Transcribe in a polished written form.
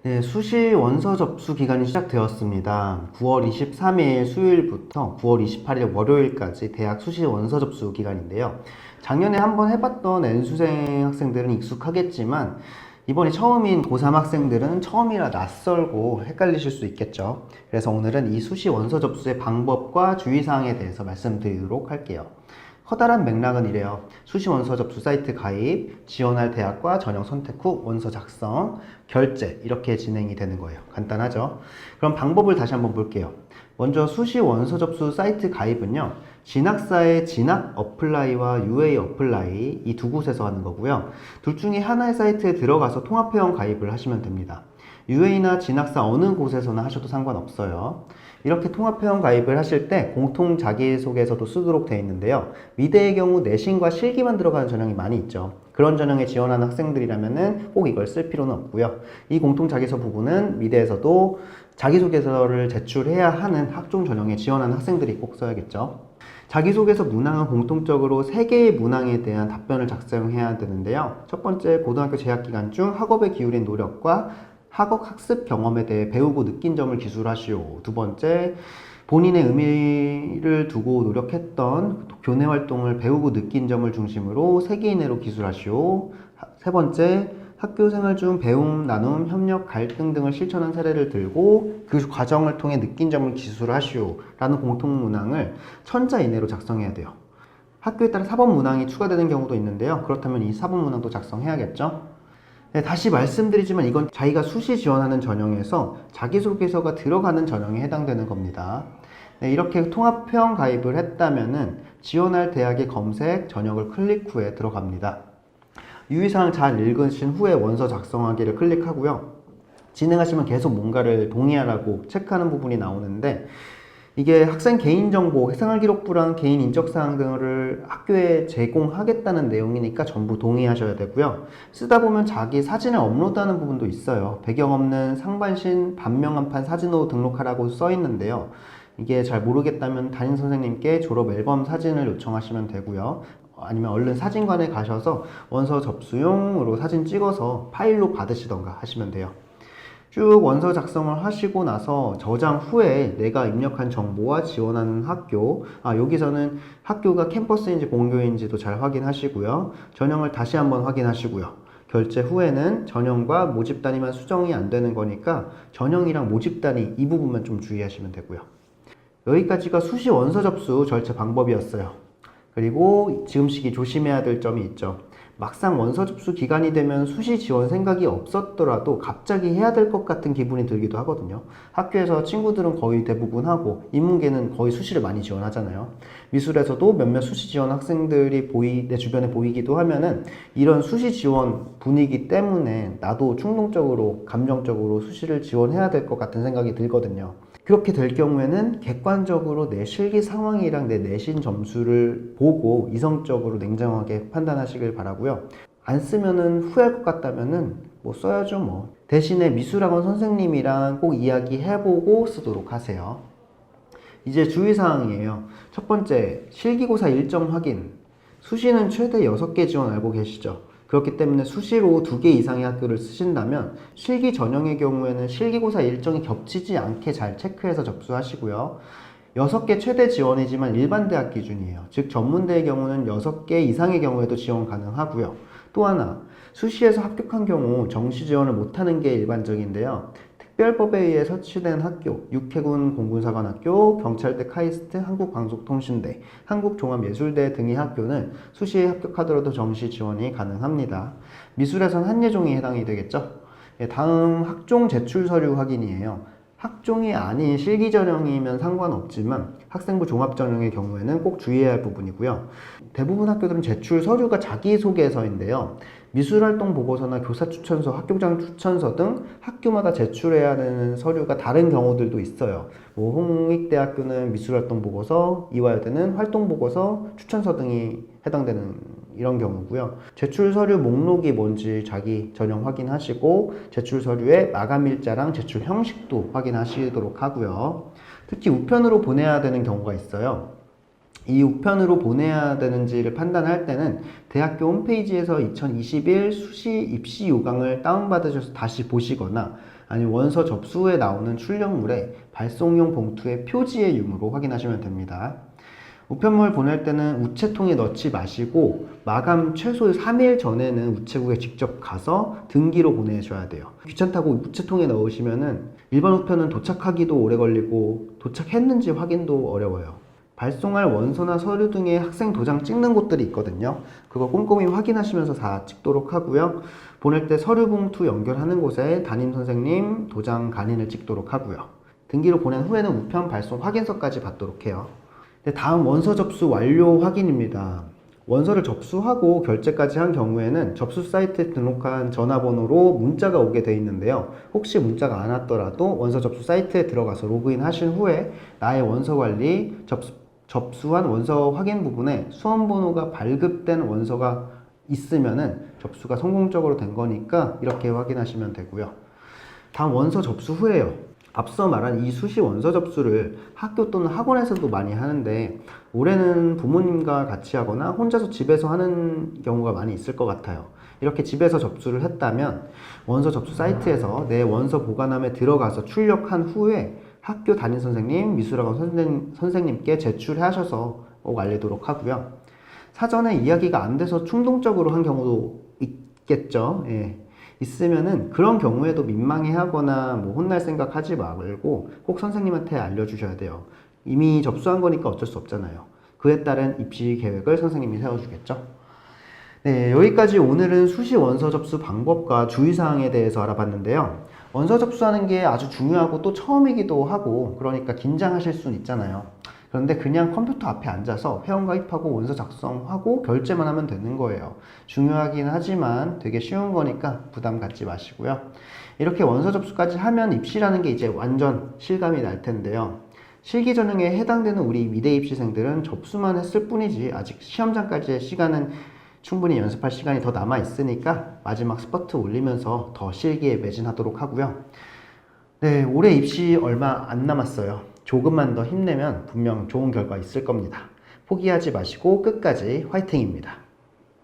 네, 수시 원서 접수 기간이 시작되었습니다. 9월 23일 수요일부터 9월 28일 월요일까지 대학 수시 원서 접수 기간인데요. 작년에 한번 해봤던 N수생 학생들은 익숙하겠지만 이번이 처음인 고3 학생들은 처음이라 낯설고 헷갈리실 수 있겠죠. 그래서 오늘은 이 수시 원서 접수의 방법과 주의사항에 대해서 말씀드리도록 할게요. 커다란 맥락은 이래요. 수시 원서 접수 사이트 가입, 지원할 대학과 전형 선택 후 원서 작성, 결제 이렇게 진행이 되는 거예요. 간단하죠? 그럼 방법을 다시 한번 볼게요. 먼저 수시 원서 접수 사이트 가입은요. 진학사의 진학 어플라이와 UA 어플라이 이 두 곳에서 하는 거고요. 둘 중에 하나의 사이트에 들어가서 통합회원 가입을 하시면 됩니다. UA나 진학사 어느 곳에서나 하셔도 상관없어요. 이렇게 통합회원 가입을 하실 때 공통 자기소개서도 쓰도록 되어 있는데요. 미대의 경우 내신과 실기만 들어가는 전형이 많이 있죠. 그런 전형에 지원하는 학생들이라면 꼭 이걸 쓸 필요는 없고요. 이 공통 자기소 부분은 미대에서도 자기소개서를 제출해야 하는 학종 전형에 지원하는 학생들이 꼭 써야겠죠. 자기소개서 문항은 공통적으로 3개의 문항에 대한 답변을 작성해야 되는데요. 첫 번째, 고등학교 재학 기간 중 학업에 기울인 노력과 학업 학습 경험에 대해 배우고 느낀 점을 기술하시오. 두 번째, 본인의 의미를 두고 노력했던 교내 활동을 배우고 느낀 점을 중심으로 3개 이내로 기술하시오. 세 번째, 학교 생활 중 배움, 나눔, 협력, 갈등 등을 실천한 사례를 들고 그 과정을 통해 느낀 점을 기술하시오 라는 공통 문항을 1000자 이내로 작성해야 돼요. 학교에 따라 사본 문항이 추가되는 경우도 있는데요. 그렇다면 이 사본 문항도 작성해야겠죠. 네, 다시 말씀드리지만 이건 자기가 수시 지원하는 전형에서 자기소개서가 들어가는 전형에 해당되는 겁니다. 네, 이렇게 통합회원 가입을 했다면은 지원할 대학의 검색, 전형을 클릭 후에 들어갑니다. 유의사항 잘 읽으신 후에 원서 작성하기를 클릭하고요. 진행하시면 계속 뭔가를 동의하라고 체크하는 부분이 나오는데 이게 학생 개인정보, 생활기록부랑 개인 인적사항 등을 학교에 제공하겠다는 내용이니까 전부 동의하셔야 되고요. 쓰다 보면 자기 사진을 업로드하는 부분도 있어요. 배경 없는 상반신 반명 한 판 사진으로 등록하라고 써 있는데요. 이게 잘 모르겠다면 담임 선생님께 졸업 앨범 사진을 요청하시면 되고요. 아니면 얼른 사진관에 가셔서 원서 접수용으로 사진 찍어서 파일로 받으시던가 하시면 돼요. 쭉 원서 작성을 하시고 나서 저장 후에 내가 입력한 정보와 지원하는 학교, 여기서는 학교가 캠퍼스인지 본교인지도 잘 확인하시고요. 전형을 다시 한번 확인하시고요. 결제 후에는 전형과 모집단위만 수정이 안 되는 거니까 전형이랑 모집단위 이 부분만 좀 주의하시면 되고요. 여기까지가 수시 원서 접수 절차 방법이었어요. 그리고 지금 시기 조심해야 될 점이 있죠. 막상 원서 접수 기간이 되면 수시 지원 생각이 없었더라도 갑자기 해야 될 것 같은 기분이 들기도 하거든요. 학교에서 친구들은 거의 대부분 하고 인문계는 거의 수시를 많이 지원하잖아요. 미술에서도 몇몇 수시 지원 학생들이 내 주변에 보이기도 하면은 이런 수시 지원 분위기 때문에 나도 충동적으로 감정적으로 수시를 지원해야 될 것 같은 생각이 들거든요. 그렇게 될 경우에는 객관적으로 내 실기 상황이랑 내 내신 점수를 보고 이성적으로 냉정하게 판단하시길 바라고요. 안 쓰면은 후회할 것 같다면은 써야죠 뭐. 대신에 미술학원 선생님이랑 꼭 이야기해보고 쓰도록 하세요. 이제 주의사항이에요. 첫 번째, 실기고사 일정 확인. 수시는 최대 6개 지원 알고 계시죠? 그렇기 때문에 수시로 2개 이상의 학교를 쓰신다면 실기 전형의 경우에는 실기고사 일정이 겹치지 않게 잘 체크해서 접수하시고요. 6개 최대 지원이지만 일반 대학 기준이에요. 즉 전문대의 경우는 6개 이상의 경우에도 지원 가능하고요. 또 하나, 수시에서 합격한 경우 정시 지원을 못하는 게 일반적인데요. 특별법에 의해 설치된 학교, 육해군 공군사관학교, 경찰대 카이스트, 한국방송통신대, 한국종합예술대 등의 학교는 수시에 합격하더라도 정시 지원이 가능합니다. 미술에선 한예종이 해당이 되겠죠? 다음 학종 제출 서류 확인이에요. 학종이 아닌 실기 전형이면 상관없지만 학생부 종합 전형의 경우에는 꼭 주의해야 할 부분이고요. 대부분 학교들은 제출 서류가 자기소개서인데요. 미술활동 보고서나 교사 추천서, 학교장 추천서 등 학교마다 제출해야 하는 서류가 다른 경우들도 있어요. 홍익대학교는 미술활동 보고서, 이화여대는 활동 보고서, 추천서 등이 해당되는 이런 경우고요. 제출 서류 목록이 뭔지 자기 전형 확인하시고 제출 서류의 마감일자랑 제출 형식도 확인하시도록 하고요. 특히 우편으로 보내야 되는 경우가 있어요. 이 우편으로 보내야 되는지를 판단할 때는 대학교 홈페이지에서 2021 수시 입시 요강을 다운받으셔서 다시 보시거나 아니면 원서 접수 후에 나오는 출력물에 발송용 봉투의 표지의 유무로 확인하시면 됩니다. 우편물 보낼 때는 우체통에 넣지 마시고 마감 최소 3일 전에는 우체국에 직접 가서 등기로 보내셔야 돼요. 귀찮다고 우체통에 넣으시면은 일반 우편은 도착하기도 오래 걸리고 도착했는지 확인도 어려워요. 발송할 원서나 서류 등의 학생 도장 찍는 곳들이 있거든요. 그거 꼼꼼히 확인하시면서 다 찍도록 하고요. 보낼 때 서류 봉투 연결하는 곳에 담임 선생님 도장 간인을 찍도록 하고요. 등기로 보낸 후에는 우편 발송 확인서까지 받도록 해요. 다음 원서 접수 완료 확인입니다. 원서를 접수하고 결제까지 한 경우에는 접수 사이트에 등록한 전화번호로 문자가 오게 되어 있는데요. 혹시 문자가 안 왔더라도 원서 접수 사이트에 들어가서 로그인 하신 후에 나의 원서 관리, 접수한 원서 확인 부분에 수험번호가 발급된 원서가 있으면은 접수가 성공적으로 된 거니까 이렇게 확인하시면 되고요. 다음 원서 접수 후에요. 앞서 말한 이 수시 원서 접수를 학교 또는 학원에서도 많이 하는데 올해는 부모님과 같이 하거나 혼자서 집에서 하는 경우가 많이 있을 것 같아요. 이렇게 집에서 접수를 했다면 원서 접수 사이트에서 내 원서 보관함에 들어가서 출력한 후에 학교 담임 선생님, 미술학원 선생님께 제출해 하셔서 꼭 알리도록 하고요. 사전에 이야기가 안 돼서 충동적으로 한 경우도 있겠죠. 예. 있으면은 그런 경우에도 민망해 하거나 뭐 혼날 생각 하지 말고 꼭 선생님한테 알려주셔야 돼요. 이미 접수한 거니까 어쩔 수 없잖아요. 그에 따른 입시 계획을 선생님이 세워주겠죠. 네, 여기까지 오늘은 수시 원서 접수 방법과 주의사항에 대해서 알아봤는데요. 원서 접수하는 게 아주 중요하고 또 처음이기도 하고 그러니까 긴장하실 수는 있잖아요. 그런데 그냥 컴퓨터 앞에 앉아서 회원 가입하고 원서 작성하고 결제만 하면 되는 거예요. 중요하긴 하지만 되게 쉬운 거니까 부담 갖지 마시고요. 이렇게 원서 접수까지 하면 입시라는 게 이제 완전 실감이 날 텐데요. 실기 전형에 해당되는 우리 미대 입시생들은 접수만 했을 뿐이지 아직 시험장까지의 시간은 충분히 연습할 시간이 더 남아 있으니까 마지막 스퍼트 올리면서 더 실기에 매진하도록 하고요. 네, 올해 입시 얼마 안 남았어요. 조금만 더 힘내면 분명 좋은 결과 있을 겁니다. 포기하지 마시고 끝까지 화이팅입니다.